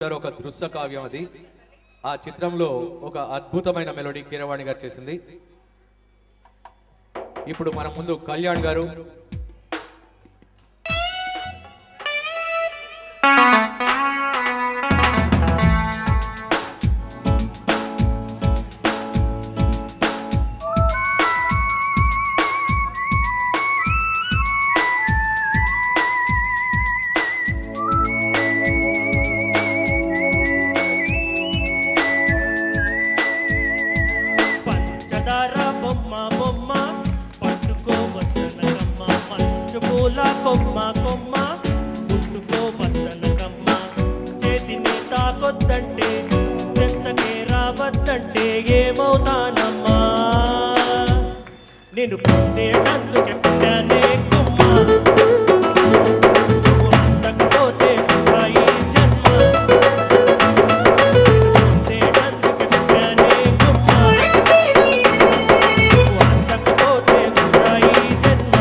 ఒక దృశ్య కావ్యం అది. ఆ చిత్రంలో ఒక అద్భుతమైన మెలోడీ కీరవాణి గారు చేసింది. ఇప్పుడు మన ముందు కళ్యాణ్ గారు కొమ్మ కొమ్మ పుట్టుకో వద్దనకమ్మ చేతిని తాకొద్దంటే చెత్తనే రావద్దంటే ఏమవుతానమ్మా నేను పుట్టేటందుకే పుట్టానే కొమ్మ అంతకపోతే ఈ జన్మ పుట్టేటందుకే పుట్టానే కొమ్మ అంతకపోతే ఈ జన్మ.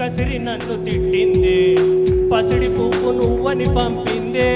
కసిరి నన్ను తిట్టిందే పసిడి పువ్వు నువ్వని పంపిందే